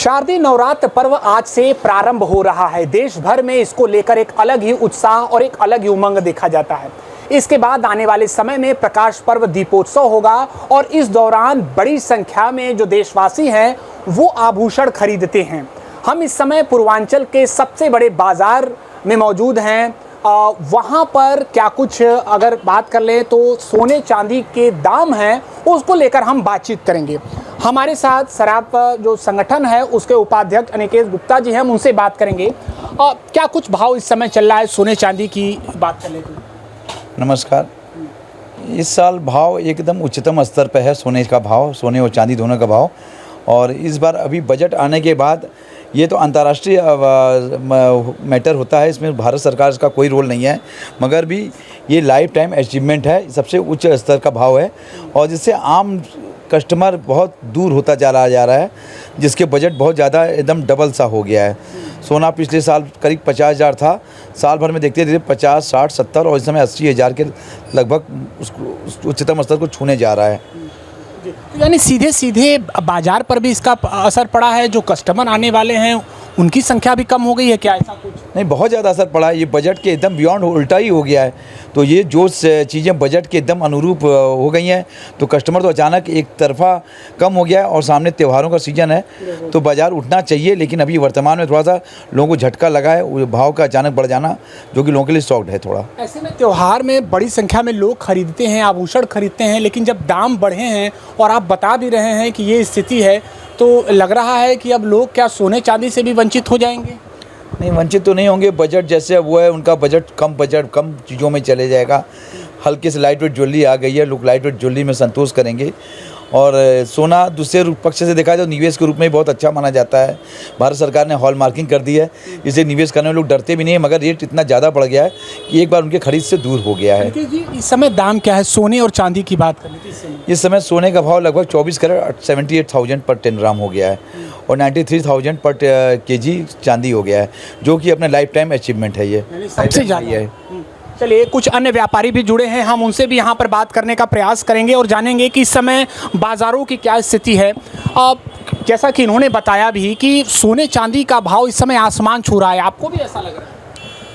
शारदीय नवरात्र पर्व आज से प्रारंभ हो रहा है। देश भर में इसको लेकर एक अलग ही उत्साह और एक अलग ही उमंग देखा जाता है। इसके बाद आने वाले समय में प्रकाश पर्व दीपोत्सव होगा और इस दौरान बड़ी संख्या में जो देशवासी हैं वो आभूषण खरीदते हैं। हम इस समय पूर्वांचल के सबसे बड़े बाजार में मौजूद हैं। वहाँ पर क्या कुछ अगर बात कर लें तो सोने चांदी के दाम हैं उसको लेकर हम बातचीत करेंगे। हमारे साथ शराब जो संगठन है उसके उपाध्यक्ष अनिकेत गुप्ता जी हैं, हम उनसे बात करेंगे। क्या कुछ भाव इस समय चल रहा है सोने चांदी की बात कर लेते हैं। नमस्कार। इस साल भाव एकदम उच्चतम स्तर पर है। सोने का भाव, सोने और चांदी दोनों का भाव। और इस बार अभी बजट आने के बाद ये तो अंतर्राष्ट्रीय मैटर होता है, इसमें भारत सरकार का कोई रोल नहीं है, मगर भी ये लाइफ टाइम अचीवमेंट है, सबसे उच्च स्तर का भाव है और जिससे आम कस्टमर बहुत दूर होता जा रहा है, जिसके बजट बहुत ज़्यादा एकदम डबल सा हो गया है। सोना पिछले साल करीब 50,000 था, साल भर में देखते धीरे 50, 60, 70 और इस समय 80,000 के लगभग उस उच्चतम स्तर को छूने जा रहा है। यानी सीधे सीधे बाजार पर भी इसका असर पड़ा है। जो कस्टमर आने वाले हैं उनकी संख्या भी कम हो गई है क्या, ऐसा कुछ? नहीं, बहुत ज़्यादा असर पड़ा है। ये बजट के एकदम बियॉन्ड उल्टा ही हो गया है। तो ये जो चीज़ें बजट के एकदम अनुरूप हो गई हैं तो कस्टमर तो अचानक एक तरफा कम हो गया है और सामने त्योहारों का सीजन है तो बाज़ार उठना चाहिए, लेकिन अभी वर्तमान में थोड़ा सा लोगों को झटका लगा है भाव का अचानक बढ़ जाना, जो कि लोगों के लिए शॉक्ड है थोड़ा। ऐसे में त्योहार में बड़ी संख्या में लोग खरीदते हैं, आभूषण खरीदते हैं, लेकिन जब दाम बढ़े हैं और आप बता भी रहे हैं कि ये स्थिति है तो लग रहा है कि अब लोग क्या सोने चांदी से भी वंचित हो जाएंगे? नहीं, वंचित तो नहीं होंगे। बजट जैसे वो है, उनका बजट कम चीज़ों में चले जाएगा। हल्के से लाइट वेट ज्वेलरी आ गई है, लोग लाइट वेट ज्वेलरी में संतोष करेंगे। और सोना दूसरे पक्ष से देखा जाए तो निवेश के रूप में बहुत अच्छा माना जाता है। भारत सरकार ने हॉल मार्किंग कर दी है, इसे निवेश करने में लोग डरते भी नहीं है, मगर रेट इतना ज़्यादा बढ़ गया है कि एक बार उनके खरीद से दूर हो गया है। जी, इस समय दाम क्या है सोने और चांदी की बात करें? इस समय सोने का भाव लगभग 24 कैरेट 78,000 पर 10 ग्राम हो गया है और 93,000 पर केजी चांदी हो गया है, जो कि अपने लाइफ टाइम अचीवमेंट है। ये सबसे ज़्यादा है। चलिए, कुछ अन्य व्यापारी भी जुड़े हैं, हम उनसे भी यहाँ पर बात करने का प्रयास करेंगे और जानेंगे कि इस समय बाज़ारों की क्या स्थिति है। जैसा कि इन्होंने बताया भी कि सोने चांदी का भाव इस समय आसमान छू रहा है, आपको भी ऐसा लग रहा है?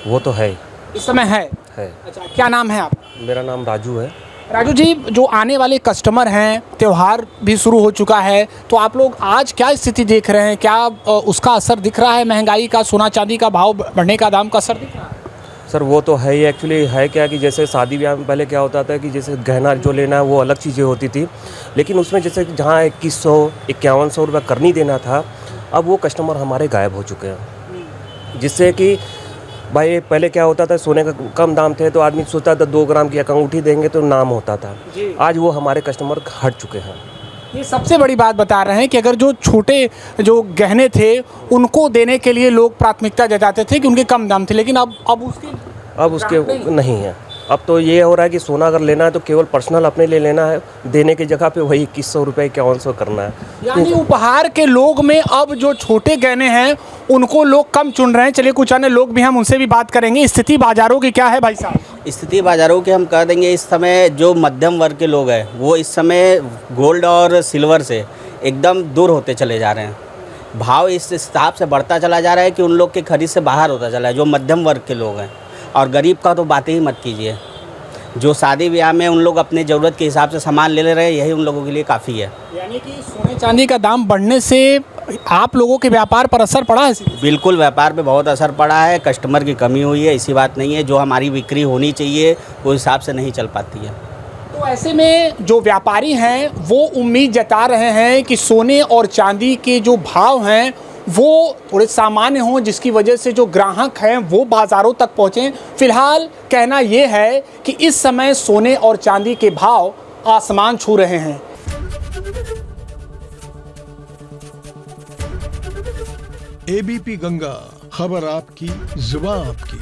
वो तो है, इस समय है। अच्छा, क्या नाम है आप? मेरा नाम राजू है। राजू जी, जो आने वाले कस्टमर हैं, त्यौहार भी शुरू हो चुका है, तो आप लोग आज क्या स्थिति देख रहे हैं? क्या उसका असर दिख रहा है? महंगाई का, सोना चांदी का भाव बढ़ने का, दाम का असर दिख रहा है? सर वो तो है ही। एक्चुअली है क्या कि जैसे शादी ब्याह में पहले क्या होता था कि जैसे गहना जो लेना है वो अलग चीज़ें होती थी, लेकिन उसमें जैसे जहाँ 2100 5100 रुपये करनी देना था, अब वो कस्टमर हमारे गायब हो चुके हैं। जिससे कि भाई पहले क्या होता था, सोने का कम दाम थे तो आदमी सोचता था 2 ग्राम की अंगूठी देंगे तो नाम होता था। आज वो हमारे कस्टमर हट चुके हैं। ये सबसे बड़ी बात बता रहे हैं कि अगर जो छोटे जो गहने थे उनको देने के लिए लोग प्राथमिकता जताते थे कि उनके कम दाम थे, लेकिन अब उसके नहीं है। अब तो ये हो रहा है कि सोना अगर लेना है तो केवल पर्सनल अपने लिए लेना है, देने की जगह पे वही 2100 रुपये 5100 करना है। यानी उपहार के लोग में अब जो छोटे गहने हैं उनको लोग कम चुन रहे हैं। चलिए, कुछ अन्य लोग भी, हम उनसे भी बात करेंगे। स्थिति बाजारों की क्या है भाई साहब? स्थिति बाज़ारों की हम कह देंगे, इस समय जो मध्यम वर्ग के लोग हैं वो इस समय गोल्ड और सिल्वर से एकदम दूर होते चले जा रहे हैं। भाव इस हिसाब से बढ़ता चला जा रहा है कि उन लोग के खरीद से बाहर होता चला है, जो मध्यम वर्ग के लोग हैं। और गरीब का तो बातें ही मत कीजिए। जो शादी ब्याह में उन लोग अपने ज़रूरत के हिसाब से सामान ले रहे हैं, यही उन लोगों के लिए काफ़ी है। यानी कि सोने चांदी का दाम बढ़ने से आप लोगों के व्यापार पर असर पड़ा है? बिल्कुल, व्यापार पे बहुत असर पड़ा है। कस्टमर की कमी हुई है, ऐसी बात नहीं है। जो हमारी बिक्री होनी चाहिए वो हिसाब से नहीं चल पाती है। तो ऐसे में जो व्यापारी हैं वो उम्मीद जता रहे हैं कि सोने और चांदी के जो भाव हैं वो थोड़े सामान्य हों, जिसकी वजह से जो ग्राहक हैं वो बाज़ारों तक पहुँचें। फिलहाल कहना ये है कि इस समय सोने और चांदी के भाव आसमान छू रहे हैं। एबीपी गंगा, खबर आपकी, जुबान आपकी।